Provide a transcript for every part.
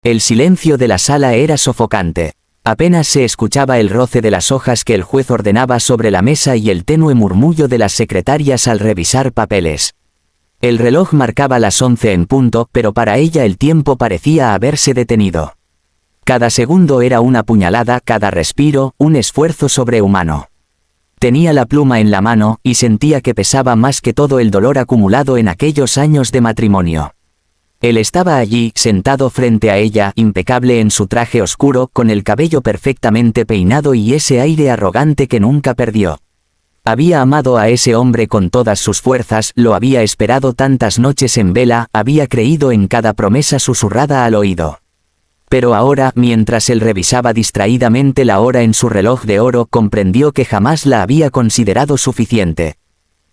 El silencio de la sala era sofocante. Apenas se escuchaba el roce de las hojas que el juez ordenaba sobre la mesa y el tenue murmullo de las secretarias al revisar papeles. El reloj marcaba las 11 en punto, pero para ella el tiempo parecía haberse detenido. Cada segundo era una puñalada, cada respiro, un esfuerzo sobrehumano. Tenía la pluma en la mano, y sentía que pesaba más que todo el dolor acumulado en aquellos años de matrimonio. Él estaba allí, sentado frente a ella, impecable en su traje oscuro, con el cabello perfectamente peinado y ese aire arrogante que nunca perdió. Había amado a ese hombre con todas sus fuerzas, lo había esperado tantas noches en vela, había creído en cada promesa susurrada al oído. Pero ahora, mientras él revisaba distraídamente la hora en su reloj de oro, comprendió que jamás la había considerado suficiente.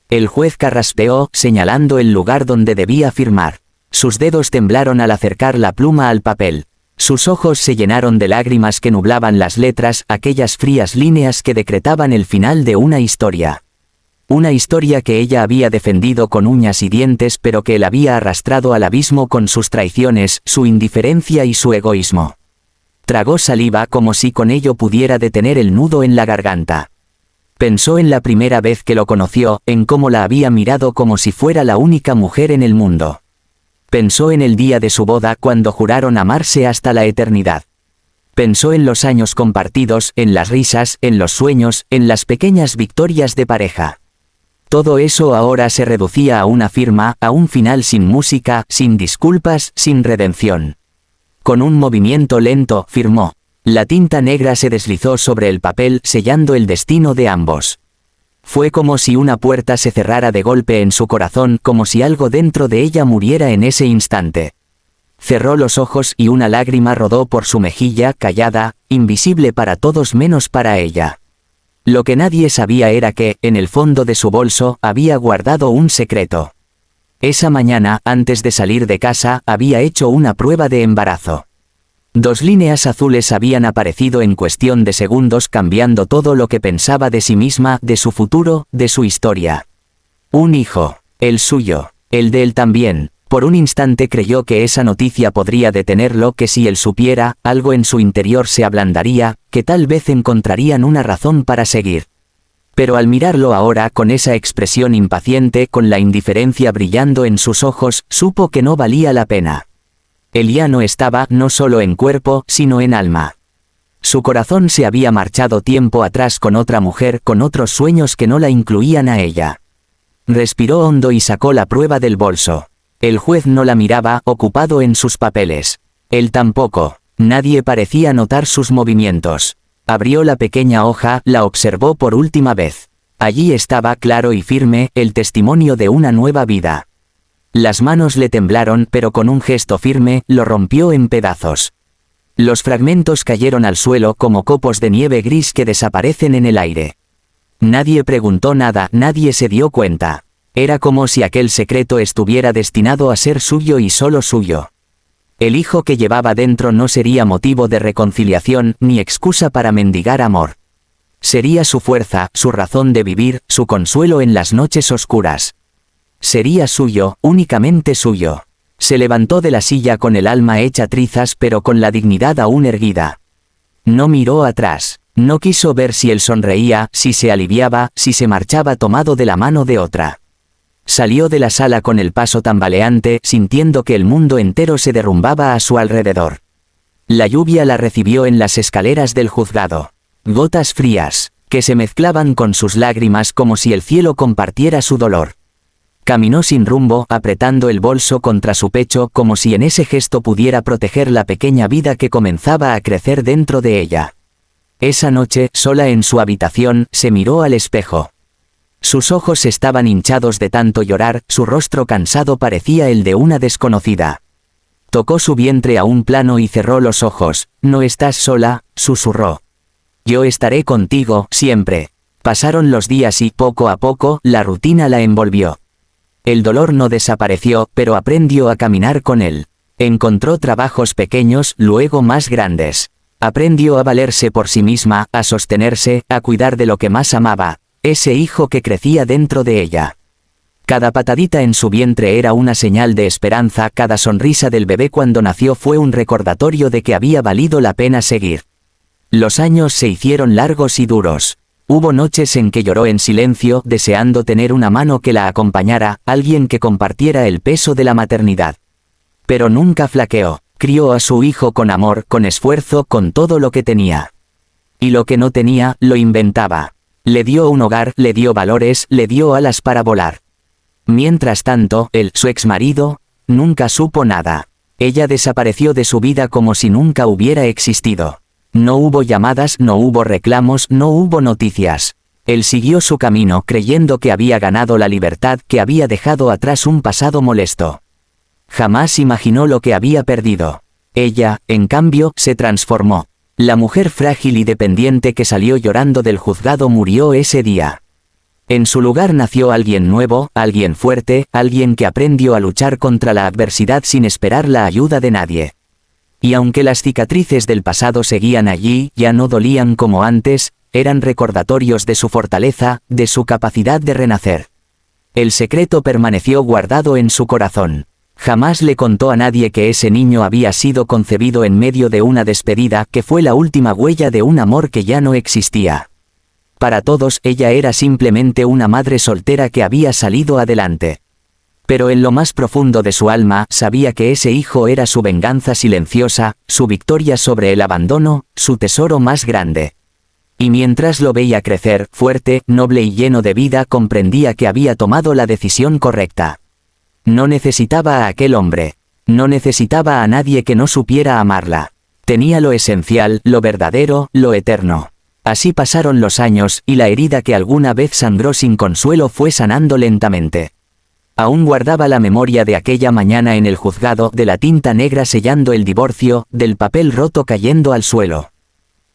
El juez carraspeó, señalando el lugar donde debía firmar. Sus dedos temblaron al acercar la pluma al papel. Sus ojos se llenaron de lágrimas que nublaban las letras, aquellas frías líneas que decretaban el final de una historia. Una historia que ella había defendido con uñas y dientes, pero que él había arrastrado al abismo con sus traiciones, su indiferencia y su egoísmo. Tragó saliva como si con ello pudiera detener el nudo en la garganta. Pensó en la primera vez que lo conoció, en cómo la había mirado como si fuera la única mujer en el mundo. Pensó en el día de su boda cuando juraron amarse hasta la eternidad. Pensó en los años compartidos, en las risas, en los sueños, en las pequeñas victorias de pareja. Todo eso ahora se reducía a una firma, a un final sin música, sin disculpas, sin redención. Con un movimiento lento, firmó. La tinta negra se deslizó sobre el papel, sellando el destino de ambos. Fue como si una puerta se cerrara de golpe en su corazón, como si algo dentro de ella muriera en ese instante. Cerró los ojos y una lágrima rodó por su mejilla, callada, invisible para todos menos para ella. Lo que nadie sabía era que, en el fondo de su bolso, había guardado un secreto. Esa mañana, antes de salir de casa, había hecho una prueba de embarazo. 2 líneas azules habían aparecido en cuestión de segundos, cambiando todo lo que pensaba de sí misma, de su futuro, de su historia. Un hijo, el suyo, el de él también. Por un instante creyó que esa noticia podría detenerlo, que si él supiera, algo en su interior se ablandaría, que tal vez encontrarían una razón para seguir. Pero al mirarlo ahora con esa expresión impaciente, con la indiferencia brillando en sus ojos, supo que no valía la pena. Él ya no estaba, no solo en cuerpo, sino en alma. Su corazón se había marchado tiempo atrás con otra mujer, con otros sueños que no la incluían a ella. Respiró hondo y sacó la prueba del bolso. El juez no la miraba, ocupado en sus papeles. Él tampoco. Nadie parecía notar sus movimientos. Abrió la pequeña hoja, la observó por última vez. Allí estaba, claro y firme, el testimonio de una nueva vida. Las manos le temblaron, pero con un gesto firme, lo rompió en pedazos. Los fragmentos cayeron al suelo como copos de nieve gris que desaparecen en el aire. Nadie preguntó nada, nadie se dio cuenta. Era como si aquel secreto estuviera destinado a ser suyo y solo suyo. El hijo que llevaba dentro no sería motivo de reconciliación, ni excusa para mendigar amor. Sería su fuerza, su razón de vivir, su consuelo en las noches oscuras. Sería suyo, únicamente suyo. Se levantó de la silla con el alma hecha trizas, pero con la dignidad aún erguida. No miró atrás. No quiso ver si él sonreía, si se aliviaba, si se marchaba tomado de la mano de otra. Salió de la sala con el paso tambaleante, sintiendo que el mundo entero se derrumbaba a su alrededor. La lluvia la recibió en las escaleras del juzgado. Gotas frías, que se mezclaban con sus lágrimas como si el cielo compartiera su dolor. Caminó sin rumbo, apretando el bolso contra su pecho, como si en ese gesto pudiera proteger la pequeña vida que comenzaba a crecer dentro de ella. Esa noche, sola en su habitación, se miró al espejo. Sus ojos estaban hinchados de tanto llorar, su rostro cansado parecía el de una desconocida. Tocó su vientre a un plano y cerró los ojos. «No estás sola», susurró. «Yo estaré contigo, siempre». Pasaron los días y, poco a poco, la rutina la envolvió. El dolor no desapareció, pero aprendió a caminar con él. Encontró trabajos pequeños, luego más grandes. Aprendió a valerse por sí misma, a sostenerse, a cuidar de lo que más amaba, ese hijo que crecía dentro de ella. Cada patadita en su vientre era una señal de esperanza, cada sonrisa del bebé cuando nació fue un recordatorio de que había valido la pena seguir. Los años se hicieron largos y duros. Hubo noches en que lloró en silencio, deseando tener una mano que la acompañara, alguien que compartiera el peso de la maternidad. Pero nunca flaqueó, crió a su hijo con amor, con esfuerzo, con todo lo que tenía. Y lo que no tenía, lo inventaba. Le dio un hogar, le dio valores, le dio alas para volar. Mientras tanto, su exmarido, nunca supo nada. Ella desapareció de su vida como si nunca hubiera existido. No hubo llamadas, no hubo reclamos, no hubo noticias. Él siguió su camino creyendo que había ganado la libertad, que había dejado atrás un pasado molesto. Jamás imaginó lo que había perdido. Ella, en cambio, se transformó. La mujer frágil y dependiente que salió llorando del juzgado murió ese día. En su lugar nació alguien nuevo, alguien fuerte, alguien que aprendió a luchar contra la adversidad sin esperar la ayuda de nadie. Y aunque las cicatrices del pasado seguían allí, ya no dolían como antes, eran recordatorios de su fortaleza, de su capacidad de renacer. El secreto permaneció guardado en su corazón. Jamás le contó a nadie que ese niño había sido concebido en medio de una despedida, que fue la última huella de un amor que ya no existía. Para todos ella era simplemente una madre soltera que había salido adelante. Pero en lo más profundo de su alma sabía que ese hijo era su venganza silenciosa, su victoria sobre el abandono, su tesoro más grande. Y mientras lo veía crecer, fuerte, noble y lleno de vida, comprendía que había tomado la decisión correcta. No necesitaba a aquel hombre. No necesitaba a nadie que no supiera amarla. Tenía lo esencial, lo verdadero, lo eterno. Así pasaron los años, y la herida que alguna vez sangró sin consuelo fue sanando lentamente. Aún guardaba la memoria de aquella mañana en el juzgado, de la tinta negra sellando el divorcio, del papel roto cayendo al suelo.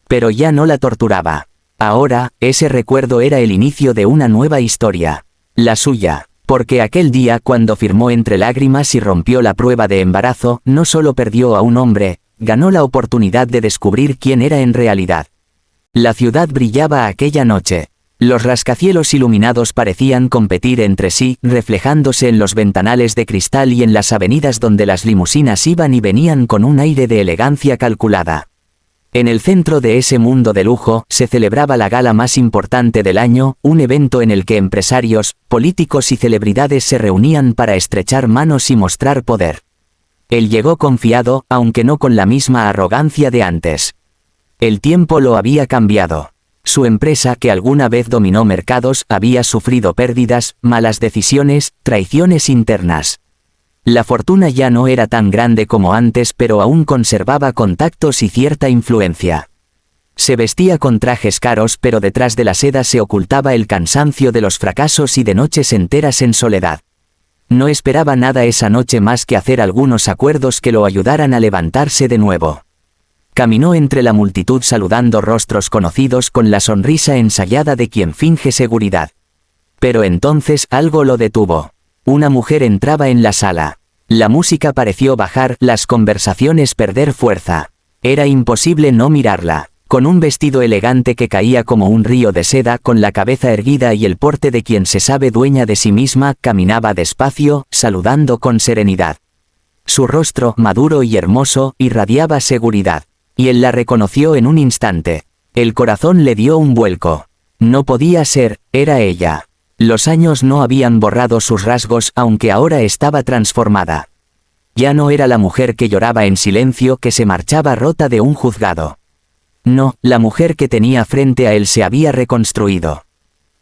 Pero ya no la torturaba. Ahora, ese recuerdo era el inicio de una nueva historia. La suya. Porque aquel día, cuando firmó entre lágrimas y rompió la prueba de embarazo, no solo perdió a un hombre, ganó la oportunidad de descubrir quién era en realidad. La ciudad brillaba aquella noche. Los rascacielos iluminados parecían competir entre sí, reflejándose en los ventanales de cristal y en las avenidas donde las limusinas iban y venían con un aire de elegancia calculada. En el centro de ese mundo de lujo, se celebraba la gala más importante del año, un evento en el que empresarios, políticos y celebridades se reunían para estrechar manos y mostrar poder. Él llegó confiado, aunque no con la misma arrogancia de antes. El tiempo lo había cambiado. Su empresa, que alguna vez dominó mercados, había sufrido pérdidas, malas decisiones, traiciones internas. La fortuna ya no era tan grande como antes, pero aún conservaba contactos y cierta influencia. Se vestía con trajes caros, pero detrás de la seda se ocultaba el cansancio de los fracasos y de noches enteras en soledad. No esperaba nada esa noche más que hacer algunos acuerdos que lo ayudaran a levantarse de nuevo. Caminó entre la multitud saludando rostros conocidos con la sonrisa ensayada de quien finge seguridad. Pero entonces algo lo detuvo. Una mujer entraba en la sala. La música pareció bajar, las conversaciones perder fuerza. Era imposible no mirarla. Con un vestido elegante que caía como un río de seda, con la cabeza erguida y el porte de quien se sabe dueña de sí misma, caminaba despacio, saludando con serenidad. Su rostro, maduro y hermoso, irradiaba seguridad. Y él la reconoció en un instante. El corazón le dio un vuelco. No podía ser, era ella. Los años no habían borrado sus rasgos, aunque ahora estaba transformada. Ya no era la mujer que lloraba en silencio, que se marchaba rota de un juzgado. No, la mujer que tenía frente a él se había reconstruido.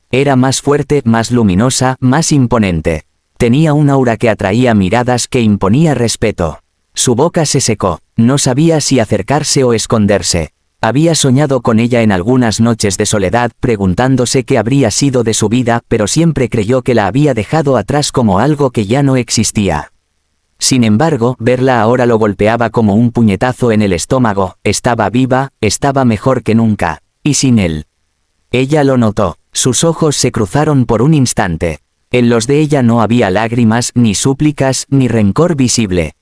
Era más fuerte, más luminosa, más imponente. Tenía un aura que atraía miradas, que imponía respeto. Su boca se secó, no sabía si acercarse o esconderse. Había soñado con ella en algunas noches de soledad, preguntándose qué habría sido de su vida, pero siempre creyó que la había dejado atrás como algo que ya no existía. Sin embargo, verla ahora lo golpeaba como un puñetazo en el estómago. Estaba viva, estaba mejor que nunca, y sin él. Ella lo notó, sus ojos se cruzaron por un instante. En los de ella no había lágrimas, ni súplicas, ni rencor visible.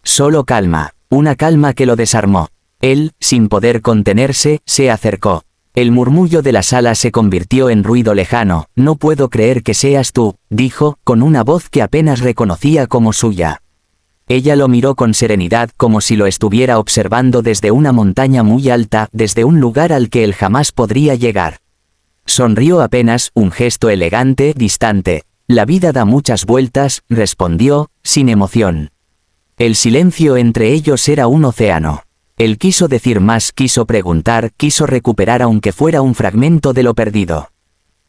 Solo calma, una calma que lo desarmó. Él, sin poder contenerse, se acercó. El murmullo de la sala se convirtió en ruido lejano. No puedo creer que seas tú, dijo, con una voz que apenas reconocía como suya. Ella lo miró con serenidad como si lo estuviera observando desde una montaña muy alta, desde un lugar al que él jamás podría llegar. Sonrió apenas, un gesto elegante, distante. La vida da muchas vueltas, respondió, sin emoción. El silencio entre ellos era un océano. Él quiso decir más, quiso preguntar, quiso recuperar aunque fuera un fragmento de lo perdido.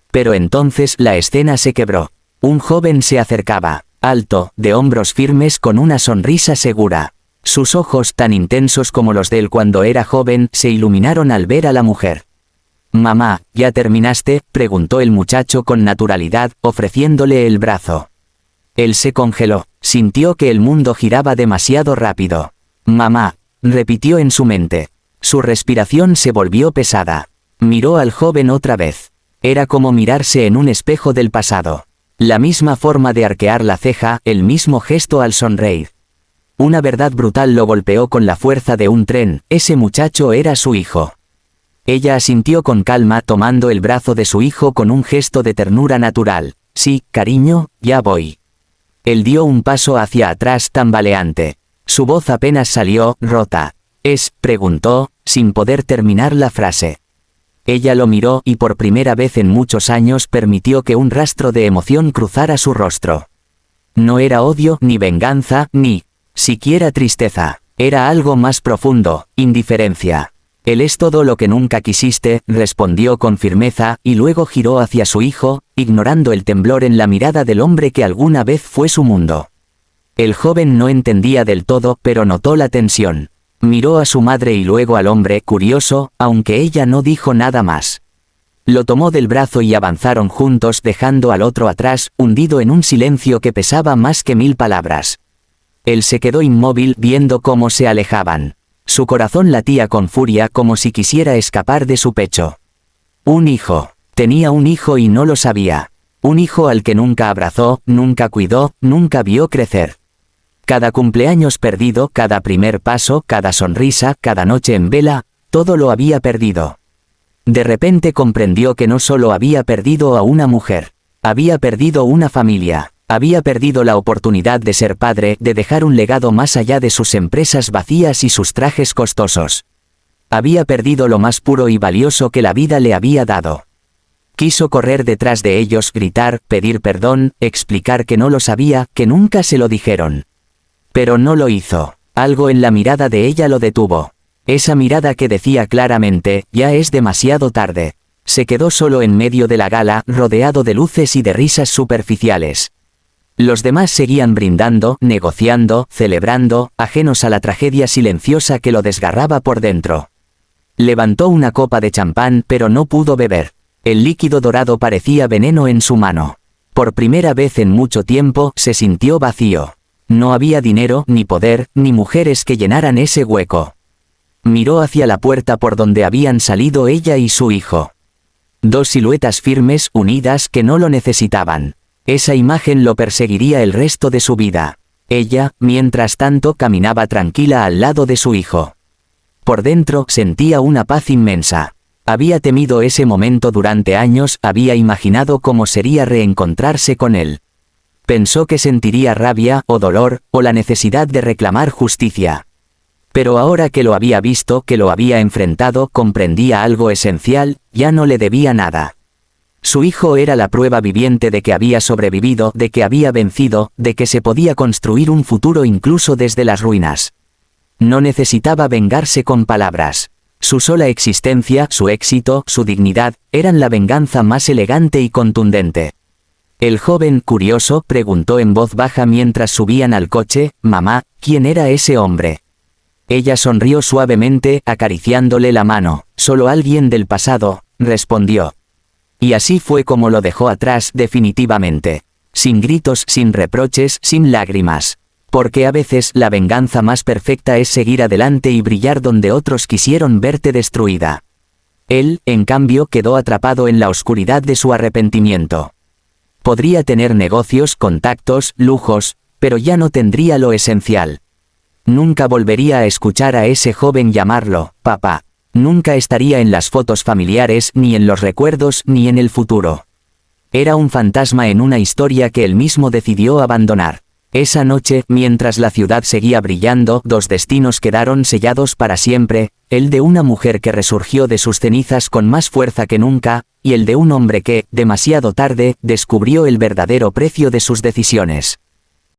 Pero entonces la escena se quebró. Un joven se acercaba, alto, de hombros firmes con una sonrisa segura. Sus ojos, tan intensos como los de él cuando era joven, se iluminaron al ver a la mujer. «Mamá, ¿ya terminaste?», preguntó el muchacho con naturalidad, ofreciéndole el brazo. Él se congeló, sintió que el mundo giraba demasiado rápido. «Mamá», repitió en su mente. Su respiración se volvió pesada. Miró al joven otra vez. Era como mirarse en un espejo del pasado. La misma forma de arquear la ceja, el mismo gesto al sonreír. Una verdad brutal lo golpeó con la fuerza de un tren, ese muchacho era su hijo. Ella asintió con calma tomando el brazo de su hijo con un gesto de ternura natural. «Sí, cariño, ya voy». Él dio un paso hacia atrás tambaleante. Su voz apenas salió, rota. Preguntó, sin poder terminar la frase. Ella lo miró y por primera vez en muchos años permitió que un rastro de emoción cruzara su rostro. No era odio, ni venganza, ni siquiera tristeza. Era algo más profundo, indiferencia. «Él es todo lo que nunca quisiste», respondió con firmeza, y luego giró hacia su hijo, ignorando el temblor en la mirada del hombre que alguna vez fue su mundo. El joven no entendía del todo, pero notó la tensión. Miró a su madre y luego al hombre, curioso, aunque ella no dijo nada más. Lo tomó del brazo y avanzaron juntos dejando al otro atrás, hundido en un silencio que pesaba más que 1000 palabras. Él se quedó inmóvil viendo cómo se alejaban. Su corazón latía con furia como si quisiera escapar de su pecho. Un hijo. Tenía un hijo y no lo sabía. Un hijo al que nunca abrazó, nunca cuidó, nunca vio crecer. Cada cumpleaños perdido, cada primer paso, cada sonrisa, cada noche en vela, todo lo había perdido. De repente comprendió que no solo había perdido a una mujer, había perdido una familia, había perdido la oportunidad de ser padre, de dejar un legado más allá de sus empresas vacías y sus trajes costosos. Había perdido lo más puro y valioso que la vida le había dado. Quiso correr detrás de ellos, gritar, pedir perdón, explicar que no lo sabía, que nunca se lo dijeron. Pero no lo hizo. Algo en la mirada de ella lo detuvo. Esa mirada que decía claramente, ya es demasiado tarde. Se quedó solo en medio de la gala, rodeado de luces y de risas superficiales. Los demás seguían brindando, negociando, celebrando, ajenos a la tragedia silenciosa que lo desgarraba por dentro. Levantó una copa de champán, pero no pudo beber. El líquido dorado parecía veneno en su mano. Por primera vez en mucho tiempo, se sintió vacío. No había dinero, ni poder, ni mujeres que llenaran ese hueco. Miró hacia la puerta por donde habían salido ella y su hijo. Dos siluetas firmes, unidas, que no lo necesitaban. Esa imagen lo perseguiría el resto de su vida. Ella, mientras tanto, caminaba tranquila al lado de su hijo. Por dentro, sentía una paz inmensa. Había temido ese momento durante años, había imaginado cómo sería reencontrarse con él. Pensó que sentiría rabia, o dolor, o la necesidad de reclamar justicia. Pero ahora que lo había visto, que lo había enfrentado, comprendía algo esencial, ya no le debía nada. Su hijo era la prueba viviente de que había sobrevivido, de que había vencido, de que se podía construir un futuro incluso desde las ruinas. No necesitaba vengarse con palabras. Su sola existencia, su éxito, su dignidad, eran la venganza más elegante y contundente. El joven, curioso, preguntó en voz baja mientras subían al coche, «Mamá, ¿quién era ese hombre?». Ella sonrió suavemente, acariciándole la mano. «Solo alguien del pasado», respondió. Y así fue como lo dejó atrás definitivamente. Sin gritos, sin reproches, sin lágrimas. Porque a veces la venganza más perfecta es seguir adelante y brillar donde otros quisieron verte destruida. Él, en cambio, quedó atrapado en la oscuridad de su arrepentimiento. Podría tener negocios, contactos, lujos, pero ya no tendría lo esencial. Nunca volvería a escuchar a ese joven llamarlo «papá». Nunca estaría en las fotos familiares, ni en los recuerdos, ni en el futuro. Era un fantasma en una historia que él mismo decidió abandonar. Esa noche, mientras la ciudad seguía brillando, dos destinos quedaron sellados para siempre, el de una mujer que resurgió de sus cenizas con más fuerza que nunca, y el de un hombre que, demasiado tarde, descubrió el verdadero precio de sus decisiones.